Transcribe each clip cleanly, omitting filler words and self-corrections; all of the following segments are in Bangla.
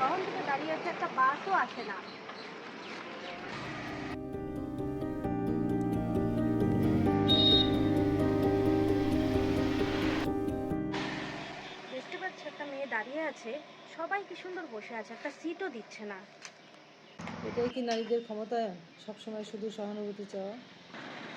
কখন থেকে দাঁড়িয়ে আছে, একটা বাসও আসে না। দেখতে পাচ্ছি একটা মেয়ে দাঁড়িয়ে আছে, সবাই কি সুন্দর বসে আছে, একটা সিটও দিচ্ছে না। এটাই কি নারীদের ক্ষমতায়ন? সবসময় শুধু সহানুভূতি চাওয়া?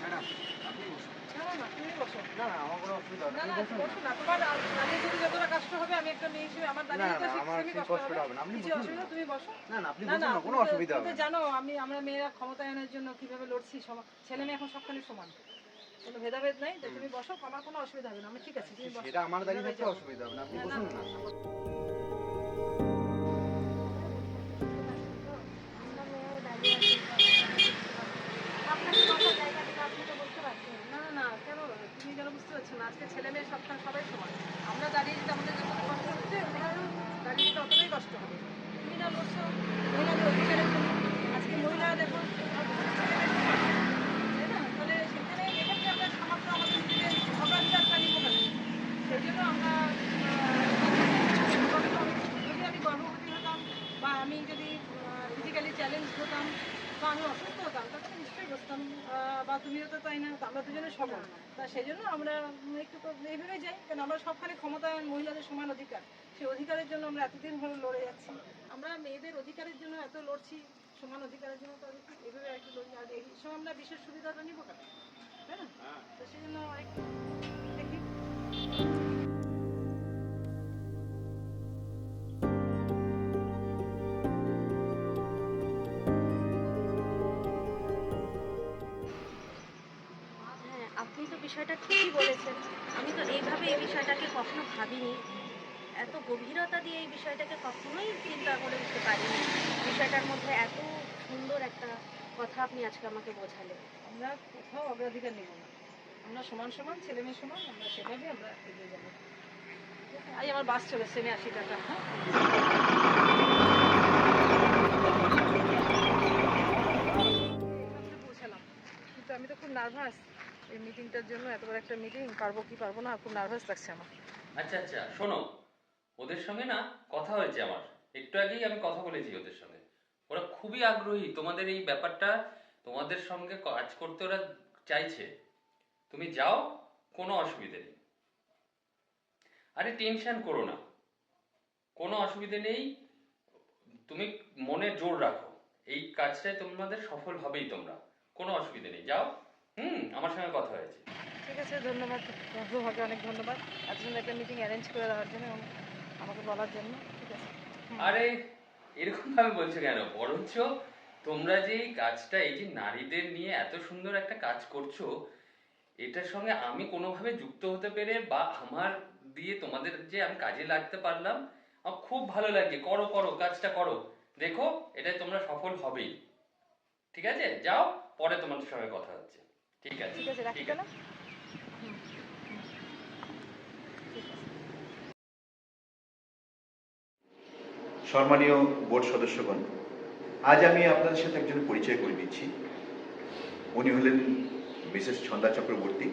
ম্যাডাম, আপনি বসুন। না না না, তুমি বসো। না, না, আমার কোনো অসুবিধা হবে না। না না, আপনি বসুন। বসো না। তোমার দাঁড়িয়ে যেতে যতটা কষ্ট হবে, আমি একটা মেয়ে হিসেবে আমার না, দাঁড়িয়ে যেতে না, আমার সেমই সেই কষ্ট কষ্টটা হবে। হবে না। আপনি কিছু বসুন অসুবিধা, না। তুমি বসো। না, না, আপনি না বসুন না, না, কোনো অসুবিধা হবে না। জানো আমরা মেয়েরা ক্ষমতায়নের জন্য কিভাবে লড়ছি। ছেলে মেয়ে এখন সবখানে সমান, কোনো ভেদাভেদ নাই। তো তুমি বসো, আমার কোনো অসুবিধা হবে না। আমি ঠিক আছে, তুমি বসো। সেটা আমার দাঁড়িয়ে এভাবেই থাকতে যাবো। অসুবিধা হবে না। আপনি না, বসুন না। আমরা মেয়ে দাঁড়িয়ে আছি, আপনাকে বসার জায়গা দিলে আপনি তো বলতে পারছেন। না না না, কেন তুমি কেন বুঝতে পারছো না? আজকে ছেলে মেয়ে সবাই সমান। আমরা দাঁড়িয়ে যেতে আমাদের যতটা কষ্ট হচ্ছে, ওনারও দাঁড়িয়ে যেতে অতটাই কষ্ট হবে। তুমি না লড়ছো মহিলাদের অধিকারের জন্য। আজকে মহিলারা দেখো, তাই না? তাহলে সেখানে এক্ষেত্রে আমরা সামাত্র আমাদের নিজেদের অগ্রাধিকারটা নিব কেন? সেই জন্য আমরা যদি আমি গর্ভবতী হতাম, বা আমি যদি ফিজিক্যালি চ্যালেঞ্জ হতাম, বা আমি অসুস্থ হতাম, তাহলে তো নিশ্চয়ই বসতাম। বা তুমিও তো তাই না, তো আমরা দুজনে সমান। তা সেই জন্য আমরা একটু এইভাবে যাই, কারণ আমরা সবখানে ক্ষমতায়ন, মহিলাদের সমান অধিকার, সেই অধিকারের জন্য আমরা এতদিন ধরে লড়ে যাচ্ছি। আমরা মেয়েদের অধিকারের জন্য এত লড়ছি, সমান অধিকারের জন্য, তো এইভাবে একটু লড়ি। আর এই সময় আমরা বিশেষ সুবিধাটা নিব কেন, তাই না? তো সেই জন্য একটু দেখি। হ্যাঁ, আপনি তো বিষয়টা ঠিকই বলেছেন। আমি তো এইভাবে এই বিষয়টাকে কখনো ভাবিনি, এত গভীরতা দিয়ে এই বিষয়টাকে কখনোই চিন্তা করে উঠতে পারিনি। বিষয়টার মধ্যে এত সুন্দর একটা কথা আপনি আজকে আমাকে বোঝালেন। আমরা কোথাও অগ্রাধিকার নেব না, আমরা সমান সমান, ছেলে মেয়ে সমান, আমরা সেভাবে আমরা এগিয়ে যাবো। আজ আমার বাস চলে এসছে, আমি আসি, টাকা। হ্যাঁ, এখানে পৌঁছালাম, কিন্তু আমি তো খুব নার্ভাস এই মিটিংটার জন্য। এত বড় একটা মিটিং, পারবো কি পারবো না, খুব নার্ভাস লাগছে আমার। আচ্ছা আচ্ছা, শোনো, ওদের সঙ্গে না কথা হয়েছে আমার। একটু আগেই আমি কথা বলেছি ওদের সঙ্গে। ওরা খুবই আগ্রহী তোমাদের এই ব্যাপারটা, তোমাদের সঙ্গে কাজ করতে ওরা চাইছে। তুমি যাও, কোনো অসুবিধে নেই। আরে টেনশন করো না, কোনো অসুবিধে নেই। তুমি মনে জোর রাখো, এই কাজটায় তোমাদের সফল হবেই তোমরা। কোনো অসুবিধে নেই, যাও। আমার সঙ্গে কথা হয়েছে। ঠিক আছে, ধন্যবাদ তোমাকে, অনেক ধন্যবাদ এত সুন্দর একটা মিটিং অ্যারেঞ্জ করে দেওয়ার জন্য এবং আমাকে বলার জন্য। ঠিক আছে। আরে এরকম ভাবে বলছো কেন? বরঞ্চ তোমরা যে এই কাজটা, এই যে নারীদের নিয়ে এত সুন্দর একটা কাজ করছো, এটার সঙ্গে আমি কোনোভাবে যুক্ত হতে পেরে বা আমার দিয়ে তোমাদের যে আমি কাজে লাগতে পারলাম, আমার খুব ভালো লাগে। করো করো, কাজটা করো, দেখো এটা তোমরা সফল হবেই। ঠিক আছে, যাও, পরে তোমাদের সঙ্গে কথা হচ্ছে। ঠিক আছে, ঠিক আছে, রাখি ঠিক তাহলে। আছে। সম্মানীয় বোর্ড সদস্যগণ, আজ আমি আপনাদের সাথে একজন পরিচয় করে দিচ্ছি। উনি হলেন মিসেস ছন্দা চক্রবর্তী।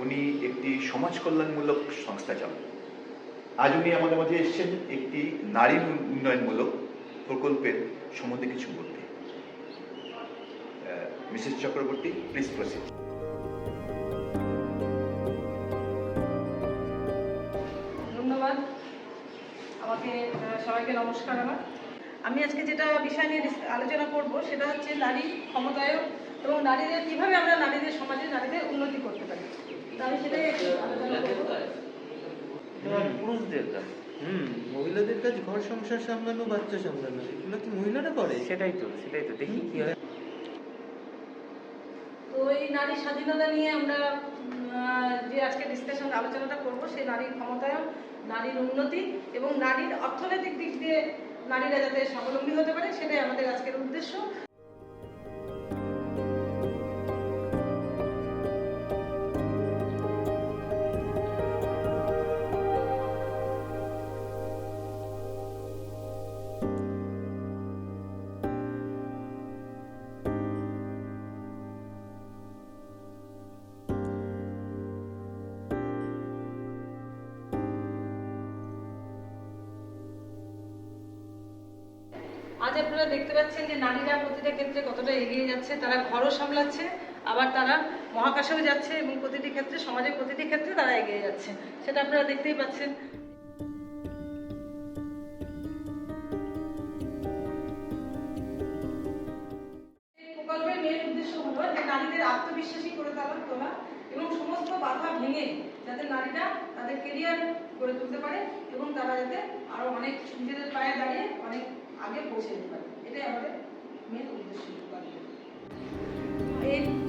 উনি একটি সমাজ কল্যাণমূলক সংস্থা চালান। আজ উনি আমাদের মাঝে এসেছেন একটি নারী উন্নয়নমূলক প্রকল্পের সম্বন্ধে কিছু বলতে। Mrs Chakraborty, please proceed. ধন্যবাদ। আমাকে সবাইকে নমস্কার। আমি আজকে যেটা বিষয় নিয়ে আলোচনা করব সেটা হচ্ছে নারী ক্ষমতায়ন এবং নারীদের কিভাবে আমরা নারীদের সমাজে নারীদের উন্নতি করতে পারি। আমি সেটাই একটু আলোচনা করবো। পুরুষদের কাজ। মহিলাদের কাজ ঘর সংসার সামলানো, বাচ্চা সামলানো, এগুলো কি মহিলারা করে? সেটাই তো দেখি কি হয়। তো এই নারী স্বাধীনতা নিয়ে আমরা যে আজকে ডিসকাশন আলোচনাটা করব, সেই নারীর ক্ষমতায়ন, নারীর উন্নতি এবং নারীর অর্থনৈতিক দিক দিয়ে নারীরা যাতে স্বাবলম্বী হতে পারে, সেটাই আমাদের আজকের উদ্দেশ্য। আজ আপনারা দেখতে পাচ্ছেন যে নারীরা প্রতিটা ক্ষেত্রে কতটা এগিয়ে যাচ্ছে, তারা ঘরও সামলাচ্ছে, আবার তারা মহাকাশেও যাচ্ছে এবং প্রতিটি ক্ষেত্রে, সমাজের প্রতিটি ক্ষেত্রে তারা এগিয়ে যাচ্ছে, সেটা আপনারা দেখতেই পাচ্ছেন। এই প্রকল্পের মেন উদ্দেশ্য হলো যে নারীদের আত্মবিশ্বাসী করে তোলা এবং সমস্ত বাধা ভেঙে যাতে নারীরা তাদের কেরিয়ার গড়ে তুলতে পারে এবং তারা যাতে আরো অনেক নিজেদের পায়ে দাঁড়িয়ে অনেক আগে পৌঁছে যেতে পারে, এটাই আমাদের মেন উদ্দেশ্য।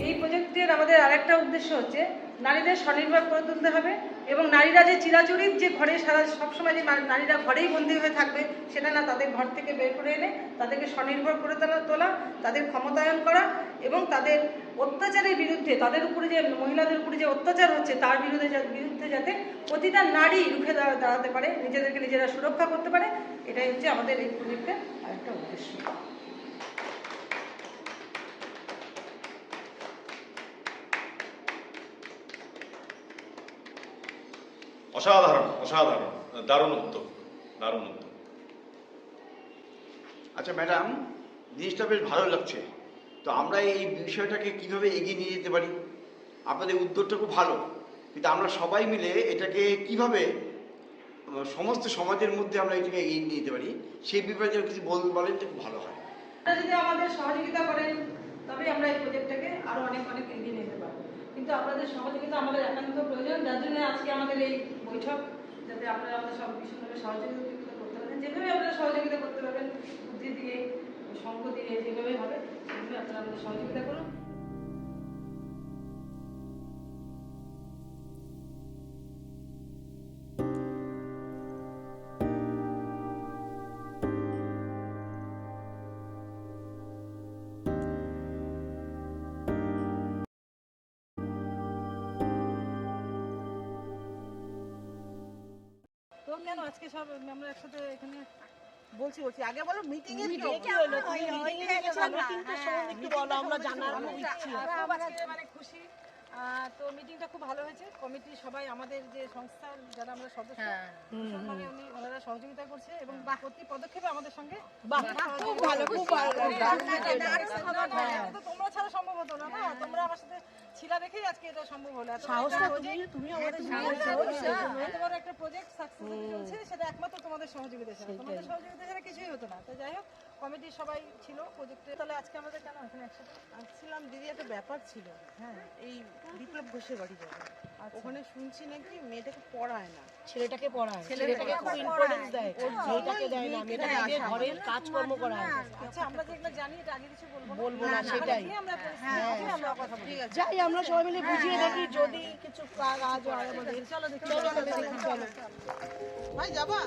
এই প্রজেক্টের আমাদের আরেকটা উদ্দেশ্য হচ্ছে নারীদের স্বনির্ভর করে তুলতে হবে এবং নারীরা যে চিরাচরিত যে ঘরে সবসময় যে নারীরা ঘরেই বন্দী হয়ে থাকবে সেটা না, তাদের ঘর থেকে বের করে এনে তাদেরকে স্বনির্ভর করে তোলা, তাদের ক্ষমতায়ন করা এবং তাদের অত্যাচারের বিরুদ্ধে, তাদের উপরে যে মহিলাদের উপরে যে অত্যাচার হচ্ছে তার বিরুদ্ধে যাতে প্রতিটা নারী রুখে দাঁড়াতে পারে, নিজেদেরকে নিজেরা সুরক্ষা করতে পারে, এটাই হচ্ছে আমাদের এই প্রজেক্টের আরেকটা উদ্দেশ্য। অসাধারণ অসাধারণ, দারুণ উদ্যোগ, দারুণ উদ্যোগ। আচ্ছা ম্যাডাম, জিনিসটা বেশ ভালো লাগছে। তো আমরা এই বিষয়টাকে কিভাবে এগিয়ে নিয়ে যেতে পারি? আপনাদের উদ্যোগটা খুব ভালো, কিন্তু আমরা সবাই মিলে এটাকে কিভাবে সমস্ত সমাজের মধ্যে আমরা এটাকে এগিয়ে নিয়ে যেতে পারি সেই ব্যাপারে যদি কিছু বলেন তো খুব ভালো হয়। আপনারা যদি আমাদের সহযোগিতা করেন তবে আমরা এই প্রজেক্টটাকে আরো অনেক অনেক এগিয়ে নিতে পারবো, কিন্তু আপনাদের সহযোগিতা আমাদের একান্ত প্রয়োজন, যার জন্য আজকে আমাদের এই বৈঠক, যাতে আপনারা আমাদের সব ভীষণভাবে সহযোগিতা করতে পারেন, যেভাবে আপনারা সহযোগিতা করতে পারবেন, বুদ্ধি দিয়ে, সঙ্গ দিয়ে, যেভাবে হবে সেভাবে আপনারা আমাদের সহযোগিতা করুন। তো কেন আজকে সব আমরা একসাথে এখানে বলছি আগে বলো মিটিং এর কি হলো, তুমি মিটিং এ গেছো, আমরা তিনটে সময় একটু বলো, আমরা জানার খুব ইচ্ছে। আজকে মানে খুশি। তো মিটিংটা খুব ভালো হয়েছে, কমিটি সবাই আমাদের যে সংস্থার যারা আমরা সদস্য ভীষণভাবে ওনারা সহযোগিতা করছে এবং প্রতি পদক্ষেপে আমাদের সঙ্গে খুব ভালো, খুব ভালো। তো তোমরা ছাড়া সম্ভব হতো না, না তোমরা আমার সাথে ছিলা দেখেই আজকে এটা সম্ভব হলো। তুমি আমাদের এত বড় একটা প্রজেক্ট সাকসেসফুলি চলছে, সেটা একমাত্র তোমাদের সহযোগিতা ছাড়া, তোমাদের সহযোগিতা ছাড়া কিছুই হতো না। তো যাই হোক, কমিটির সবাই ছিল প্রজেক্টে। তাহলে আজকে আমাদের কেন এখানে একসাথে আসছিলাম দিদি, একটা ব্যাপার ছিল। হ্যাঁ, এই বিপ্লব ঘোষের বাড়ি যাবে, ওখানে শুনছি নাকি মেয়েটাকে পড়ায় না, ছেলেটাকে পড়ায়, ছেলেটাকে খুব ইম্পর্টেন্স দেয়, মেয়েটাকে দেয় না, মেয়েটাকে আগে ঘরের কাজকর্ম করায়। আচ্ছা, আমরা যেগুলো জানি এটা আগে কিছু বলবো না, সেটাই। আমরা কথা বলি। যাই আমরা সবাই মিলে বুঝিয়ে দেখি, যদি কিছু কাজ হয় আমাদের। চলো দেখি, চলো দেখি, চলো। ভাই যাবা?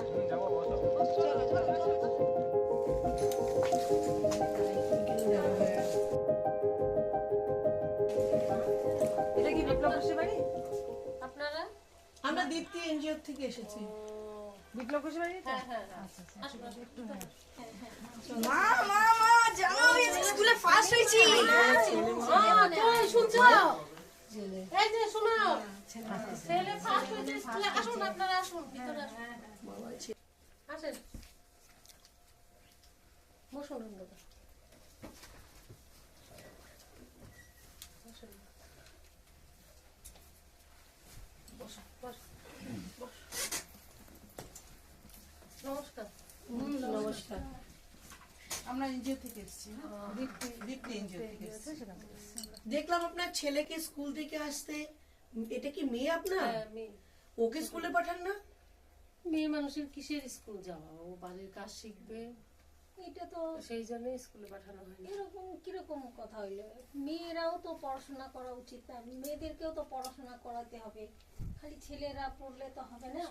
এটা কি বিপ্লব ঘোষের বাড়ি? আপনারা আমরা দীপ্তি এনজিও থেকে এসেছি। বিপ্লব ঘোষের বাড়ি? মা মা মা, জানো এই স্কুলে ফার্স্ট হয়েছি। তুই শুনছো? এই যে শোনো, ছেলে ফার্স্ট হয়েছে স্কুলে। আসুন, আপনারা আসুন, ভিতরে আসুন, আসেন, বসুন। নমস্কার। নমস্কার। আমরা এনজিও থেকে এসেছি, দীপ্তি এনজিও থেকে এসেছি। দেখলাম আপনার ছেলেকে স্কুল থেকে আসতে। এটা কি মেয়ে আপনার? হ্যাঁ, মেয়ে। ওকে স্কুলে পাঠান না? মেয়ে মানুষের কিসের স্কুল যাওয়া, ও বাড়ির কাজ শিখবে, এটা তো সেই জন্য স্কুলে পাঠানো হয়। এরকম কিরকম কথা হইলো? মেয়েরাও তো পড়াশোনা করা উচিত, না মেয়েদেরকেও তো পড়াশোনা করাতে হবে, খালি ছেলেরা পড়লে তো হবে না।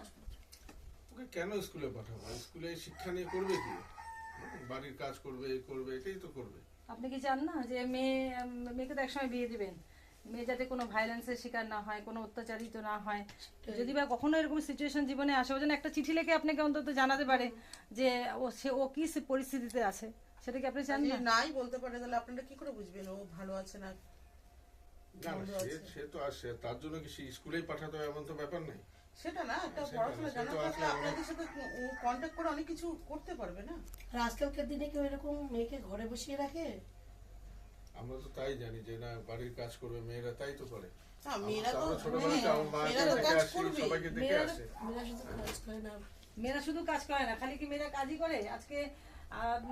ওকে কেন স্কুলে পাঠাবো? স্কুলে শিক্ষা নিয়ে করবে কি? বাড়ির কাজ করবে, করবে, এটাই তো করবে। আপনি কি চান না যে মেয়েকে তো একসময় বিয়ে দিবেন, মেয়ে যাতে কোনো ভায়োলেন্সের শিকার না হয়, কোনো অত্যাচারিত না হয়, যদি বা কখনো এরকম সিচুয়েশন জীবনে আসে, ওই জন্য একটা চিঠি লিখে আপনাকে অন্তত জানাতে পারে যে ও কি পরিস্থিতিতে আছে, সেটা কি আপনি চান না? নাই বলতে পারে, তাহলে আপনারা কি করে বুঝবেন ও ভালো আছে না? না, সে তো আসে, তার জন্য কি সে স্কুলেই পাঠাতে হবে এমন তো ব্যাপার নেই। সেটা না, একটা সেটা পড়াশোনা না, জানা সে তো থাকলে আসলে আপনাদের সাথে কন্ট্যাক্ট করে অনেক কিছু করতে পারবে না। আর আজকালকার দিনে কেউ এরকম মেয়েকে ঘরে বসিয়ে রাখে? আমরা তো তাই জানি যে না বাড়ির কাজ করবে মেয়েরা, তাই তো করে। না, মেয়েরা তো আমরা ছোটবেলাতে আমার মাকে মেয়েরা তো দেখে কাজ আসি, করবে। সবাইকে দেখে মেয়েরা আসে। মেয়েরা শুধু কাজ করে না, মেয়েরা শুধু কাজ করে না, খালি কি মেয়েরা কাজই করে? আজকে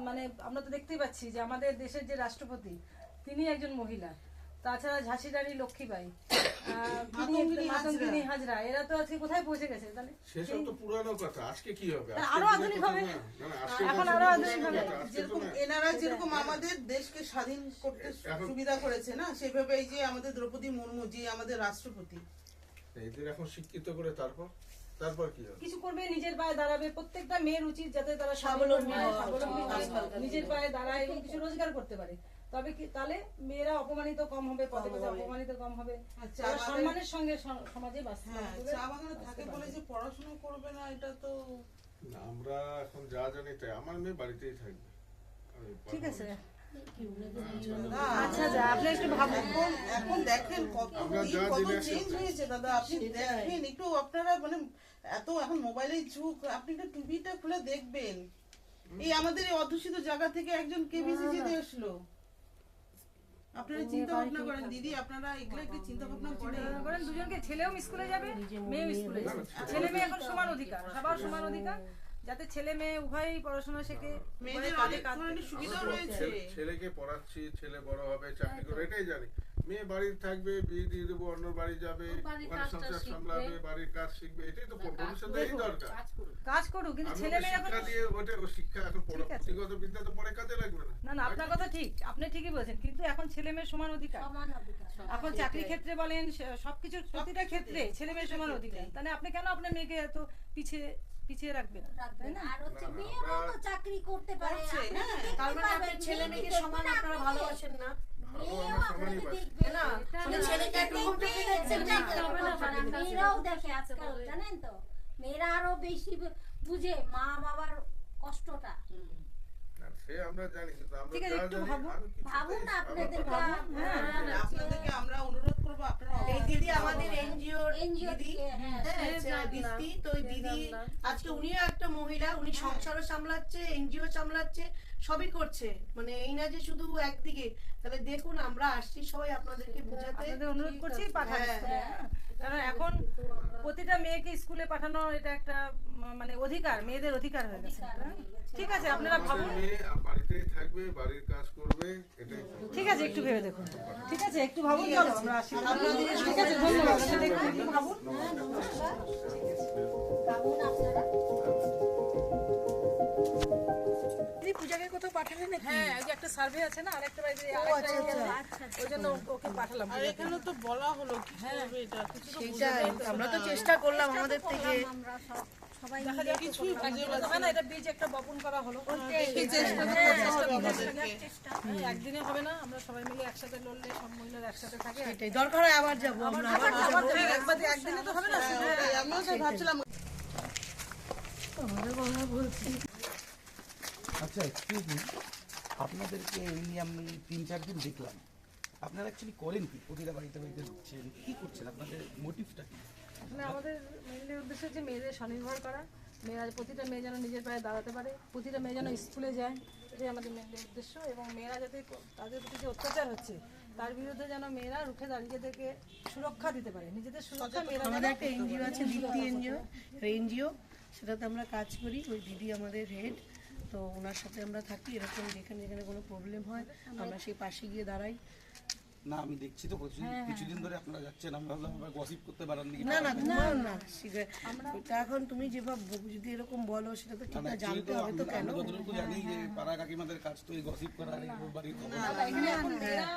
মানে আমরা তো দেখতেই পাচ্ছি যে আমাদের দেশের যে রাষ্ট্রপতি তিনি একজন মহিলা, তাছাড়া ঝাঁসি রানী লক্ষ্মীবাই, মাতঙ্গিনী হাজরা, এরা তো আজকে কোথায় পৌঁছে গেছে তাহলে? সেসব তো পুরানো কথা, আজকে কি হবে? না, আজকের আরো দিনে আধুনিক কথা হবে। না। না, না, আজকের এখন দিনে আরো পুরানো আধুনিক হবে। কথা, আজকে তো যেরকম না। এনারা যেরকম আমাদের দেশকে স্বাধীন করতে এখন- সুবিধা করেছে না, সেভাবে এই যে আমাদের দ্রৌপদী মুর্মু যে আমাদের রাষ্ট্রপতি, এদের এখন শিক্ষিত করে তারপর কি হবে? কিছু করবে, নিজের পায়ে দাঁড়াবে। প্রত্যেকটা মেয়ের উচিত যাতে তারা স্বাবলম্বী স্বাবলম্বী হয়, হওয়া স্বাবলম্বী উচিত। হয়, আজকালকার নিজের দিনে। পায়ে দাঁড়ায় এবং কিছু রোজগার করতে পারে। তবে কি তাহলে মেয়েরা অপমানিত কম হবে, পদে পদে হবে। অপমানিত কম হবে, আচ্ছা, তারা আমাদের- সম্মানের সঙ্গে সমাজে বাঁচতে হ্যাঁ, পারবে। চা বাগানে থাকে বলে যে পড়াশোনা করবে না, এটা তো না, আমরা এখন যা জানি তাই, আমার মেয়ে বাড়িতেই থাকবে। আমি ঠিক পারবো আছে। না। না। আচ্ছা যা, আপনি একটু ভাবুন। এখন দেখেন কত আমরা দিন, যা কত জেনে চেঞ্জ আসছি। হয়েছে দাদা, আপনি দেখবেন একটু, আপনারা মানে এত এখন মোবাইলের যুগ, আপনি একটু টিভিটা খুলে দেখবেন। এই আমাদের এই অধ্যুষিত জায়গা থেকে একজন কেবিসি তে আসলো। আপনারা চিন্তা ভাবনা করেন দিদি, আপনারা এগুলো একটু চিন্তা ভাবনা করেন। দুজনকে, ছেলেও স্কুলে যাবে, মেয়েও স্কুলে যাবে। ছেলে মেয়ে এখন সমান অধিকার, সবার সমান অধিকার, যাতে ছেলে মেয়ে উভয়ই পড়াশোনা শেখে, মেয়েদের অনেক ধরনের সুবিধা রয়েছে। ছেলেকে পড়াচ্ছি, ছেলে বড় হবে, চাকরি করে, এটাই জানি। মেয়ে বাড়ির থাকবে, বিয়ে দিয়ে দেবো, অন্য বাড়ি যাবে, ওখানে সংসার সামলাবে, বাড়ির কাজ শিখবে, এটাই তো ভবিষ্যতে এই দরকার। কাজ করুক, কিন্তু আমি ছেলে ওকে মেয়ে এখন শিক্ষা দিয়ে ও শিক্ষা এখন ঠিক আছে। পুঁথিগত বিদ্যা তো পরে কাজে লাগবে না। না না, আপনার কথা ঠিক, আপনি ঠিকই বলেছেন, কিন্তু এখন ছেলে মেয়ের সমান অধিকার। এখন চাকরি ক্ষেত্রে বলেন, সবকিছু প্রতিটা ক্ষেত্রে ছেলে মেয়ের সমান অধিকার। তাহলে আপনি কেন আপনার মেয়েকে এত পিছিয়ে পিছিয়ে রাখবেন, তাই না? আর হচ্ছে মেয়েরাও তো চাকরি করতে পারে। করছে, আপনি হ্যাঁ। দেখতে তার মানে পারবেন, আপনার ছেলে মেয়েকে মেয়ে সমান দেখতে আপনারা পারবেন। ভালোবাসেন না? মেয়েও আমরা আপনাকে সমানই বাসি। দেখবে না, মানে ছেলেকে একটু ঘুমটা দেখবে, দেখছেন না, দেখতে তবে না পারে। পারবেন না। মেয়েরাও দেখে আজকাল, জানেন তো, মেয়েরা আরো বেশি বুঝে মা বাবার কষ্টটা। না, সে আমরা জানি, কিন্তু আমরা ঠিক আছে, যা একটু জানি, ভাবুন। আমি কিছুতেই- ভাবুন আপনাদের আপনাদেরকে আমরা অনুরোধ করবো, আপনারা এই দিদি আমাদের এনজিও NGO দিদি, থেকে, হ্যাঁ। দিদি, তো ওই দিদি আজকে উনিও একটা মহিলা, উনি সংসারও সামলাচ্ছে, এনজিও সামলাচ্ছে, সবই করছে। মানে এই না যে শুধু একদিকে। তাহলে দেখুন, আমরা আসছি সবাই আপনাদেরকে বোঝাতে। আপনাদের অনুরোধ করছি, পাঠান হ্যাঁ। স্কুলে, হ্যাঁ। কারণ এখন প্রতিটা মেয়েকে স্কুলে পাঠানো এটা একটা মানে অধিকার, মেয়েদের অধিকার হয়ে গেছে। হ্যাঁ? ঠিক আছে, আপনারা আমাদের ভাবুন। মেয়ে বাড়িতেই থাকবে, বাড়ির কাজ করবে, এটাই ঠিক আছে, একটু ভেবে দেখুন। ঠিক আছে, একটু ভাবুন। চলো, আমরা আসি। ঠিক আছে, ধন্যবাদ। আপনারা একটু ভাবুন। ভাবুন আপনারা। দিদি পূজাকে কোথাও পাঠালে নাকি? হ্যাঁ, এই যে একটা সার্ভে আছে না, আরেকটা বাড়িতে আচ্ছা, ওই জন্য ওকে পাঠালাম। আর এখানে তো বলা হলো কি করবে এটা, কিছু তো সেটাই, আমরা তো চেষ্টা করলাম আমাদের থেকে। আমরা সবাই দেখা যাক কিছুই হয় না, এটা বীজ একটা বপন করা হলো। এই চেষ্টা তো করতে হবে আমাদেরকে। একদিনে হবে না, আমরা সবাই মিলে একসাথে লড়লে, সব মহিলারা একসাথে থাকে। সেটাই, দরকার হয় আবার যাবো আমরা, আবার আবার একদিনে তো হবে না। ওটাই, আমিও তাই ভাবছিলাম। আচ্ছা, এক্সকিউজ মি, আপনাদেরকে এমনি আমি 3-4 দিন দেখলাম। আপনারা অ্যাকচুয়ালি করেন কি? প্রতিটা বাড়িতে বাড়িতে ঢুকছেন, কি করছেন? আপনাদের মোটিভটা কি? আসলে আমাদের মেনলি উদ্দেশ্য হচ্ছে মেয়েদের স্বনির্ভর করা, মেয়েরা, প্রতিটা মেয়ে যেন নিজের পায়ে দাঁড়াতে পারে, প্রতিটা মেয়ে যেন স্কুলে যায়, এটাই আমাদের মেনলি উদ্দেশ্য। এবং মেয়েরা যাতে তাদের প্রতি যে অত্যাচার হচ্ছে তার বিরুদ্ধে যেন মেয়েরা রুখে দাঁড়িয়ে থেকে সুরক্ষা দিতে পারে, নিজেদের সুরক্ষা মেয়েরা আমাদের একটা এনজিও আছে, দীপ্তি এনজিও, সেটাতে আমরা কাজ করি। ওই দিদি আমাদের হেড, তো ওনার সাথে আমরা থাকি। এরকম যেখানে যেখানে কোনো প্রবলেম হয় আমরা সেই পাশে গিয়ে দাঁড়াই। না, আমি দেখছি তো কিছুদিন ধরে আপনারা যাচ্ছেন, আমি ভাবলাম আবার গসিপ করতে পারেন নাকি। না না, তোমার না, ওটা এখন তুমি যেভাবে যদি এরকম বলো, সেটা তো ঠিক না, জানতে হবে তো কেন। আমরা যতটুকু জানি যে পাড়া কাকিমাদের কাজ তো এই গসিপ করা, এই বাড়ির খবর। এখানে এখন মেয়েরা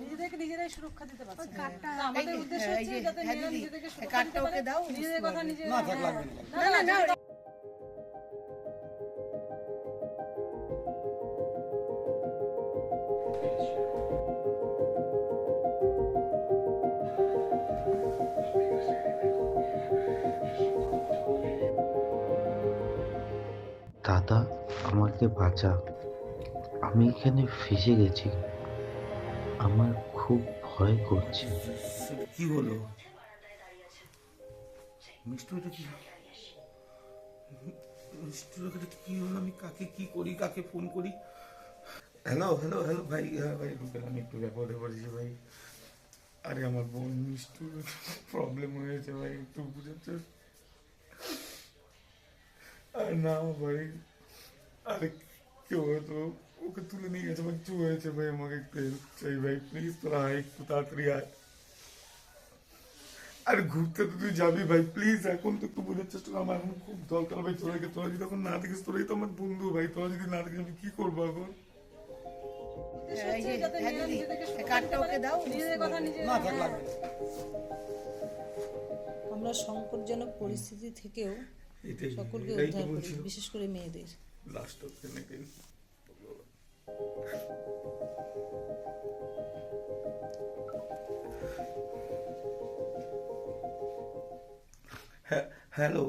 নিজেদেরকে নিজেরাই সুরক্ষা দিতে পারছে না। তো আমাদের উদ্দেশ্য হচ্ছে যাতে মেয়েরা নিজেদেরকে সুরক্ষা দিতে পারে, নিজেদের কথা নিজেরা। না, থাক লাগবে না। না না না, দাদা, আমাকে বাঁচা, আমি এখানে ফেসে গেছি, আমার খুব ভয় করছে। কি হলো? মিষ্টিটা কি মিষ্টিটা কি হলো? আমি কাকে কি করি, কাকে ফোন করি? হ্যালো হ্যালো হ্যালো ভাই, হ্যাঁ ভাই রুবেল, আমি একটু বিপদে পড়েছি ভাই। আরে আমার বোন মিষ্টির প্রবলেম হয়েছে ভাই, একটু বুঝেছে? আরে না ভাই, আরে কেউ হয়তো ওকে তুলে নিয়ে গেছে ভাই, কিছু হয়েছে ভাই, আমাকে একটু হেল্প চাই ভাই, প্লিজ তোরা আয়, একটু তাড়াতাড়ি আয়। আরে ঘুরতে তো তুই যাবি ভাই, প্লিজ এখন তো একটু বোঝার চেষ্টা কর, আমার এখন খুব দরকার ভাই তোরাকে। তোরা যদি এখন না দেখিস, তোরাই তো আমার বন্ধু ভাই, তোরা যদি না দেখিস আমি কি করবো এখন? আমরা সংকটজনক পরিস্থিতি থেকেও এটাই সকলকে এটাই তো উদ্ধার করি, বলছিলাম। বিশেষ করে মেয়েদের। লাস্ট অপশন এটাই। হ্যালো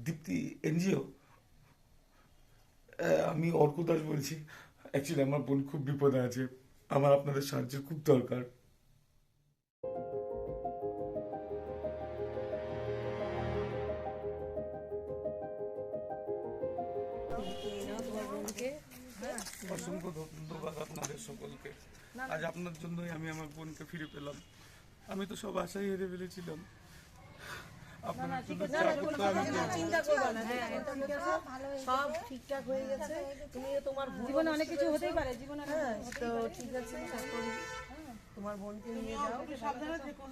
দীপ্তি এনজিও, আমি অর্ক দাস বলছি। অ্যাকচুয়ালি আমার বোন খুব বিপদে আছে, আমার আপনাদের সাহায্যের খুব দরকার। অসংখ্য ধন্যবাদ আপনাদের সকলকে। আজ আপনার জন্যই আমি আমার বোনকে ফিরে পেলাম। আমি তো সব আশাই হেরে ফেলেছিলাম। আপনাদের জন্য চিন্তা করবে না, সব ঠিকঠাক হয়ে গেছে। তুমিও তোমার জীবনে অনেক কিছু হতেই পারে, জীবনে তো ঠিক আছে। তোমার বোনকে নিয়ে যাও, সাবধানে থেকো।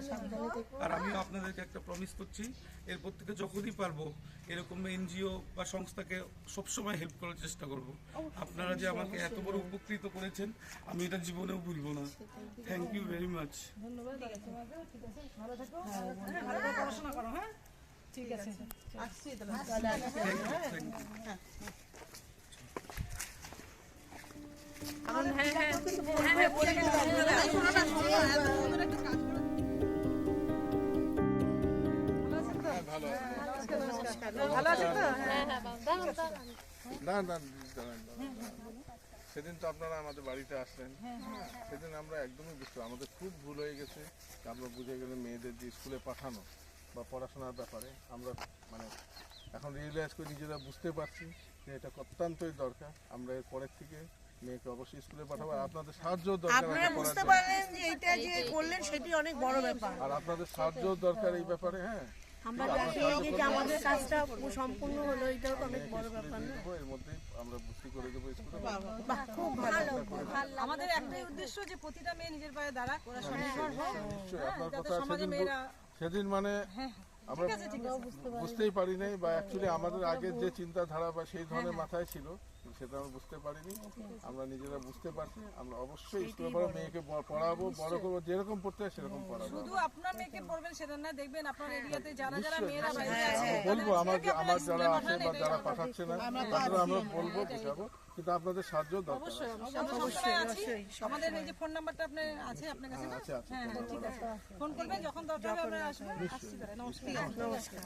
সাবধানে থেকো। আর আমিও আপনাদেরকে একটা প্রমিস করছি, এরপর থেকে যখনই পারবো এরকম এনজিও বা সংস্থাকে সবসময় হেল্প করার চেষ্টা করব। আপনারা যে আমাকে এত বড় উপকৃত করেছেন, আমি এটা জীবনেও ভুলবো না। Thank you very much. ধন্যবাদ। ঠিক আছে, ভালো থাকো, ভালো করে পড়াশোনা করো। হ্যাঁ, ঠিক আছে, আসছি তাহলে। ভালো আছেন তো? না না, সেদিন তো আপনারা আমাদের বাড়িতে আসলেন, সেদিন আমরা একদমই বুঝতে, আমাদের খুব ভুল হয়ে গেছে। আমরা বুঝে গেলে মেয়েদের যে স্কুলে পাঠানো বা পড়াশোনার ব্যাপারে আমরা মানে এখন রিয়েলাইজ করে নিজেরা বুঝতে পারছি যে এটা অত্যন্তই দরকার। আমরা এর পরের থেকে মেয়েকে অবশ্যই স্কুলে পাঠাবো। আর আপনাদের সাহায্য দরকার, আপনারা বুঝতে পারলেন যে এটা যে করলেন সেটি অনেক বড় ব্যাপার। আর আপনাদের সাহায্য দরকার এই ব্যাপারে। হ্যাঁ, আমরা যে আমাদের কাজটা সম্পূর্ণ হলো, এটাও তো অনেক বড় ব্যাপার না? এর মধ্যে আমরা ভর্তি করে দেবো স্কুলে। খুব ভালো। আমাদের একটাই উদ্দেশ্য যে প্রতিটা মেয়ে নিজের পায়ে দাঁড়াক, ওরা স্বনির্ভর হোক। নিশ্চয়ই আপনার যাতে কথা সমাজে মেয়েরা সেদিন মানে আমরা বুঝতেই পারি নাই, বা অ্যাকচুয়ালি আমাদের আগে যে চিন্তাধারা বা সেই ধরনের মাথায় ছিল সেটা আমরা বুঝতে পারিনি। আমরা নিজেরা বুঝতে পারছি। আমরা অবশ্যই স্কুলে পড়া মেয়েকে পড়াবো, বড় করবো, যেরকম পড়তে হয় সেরকম পড়াবো। শুধু আপনার মেয়েকে পড়বেন সেটা না, দেখবেন আপনার এরিয়াতে যারা যারা মেয়েরা বাইরে আছে বলবো, আমার যারা আছে বা যারা পাঠাচ্ছে না তাদের আমরা বলবো, বুঝাবো, কিন্তু আপনাদের সাহায্য দরকার। অবশ্যই অবশ্যই। আমাদের এই যে ফোন নাম্বারটা আপনার আছে আপনার কাছে না? হ্যাঁ, ঠিক আছে, ফোন করবেন যখন দরকার হবে আমরা আসবো। আসছি তাহলে। নমস্কার।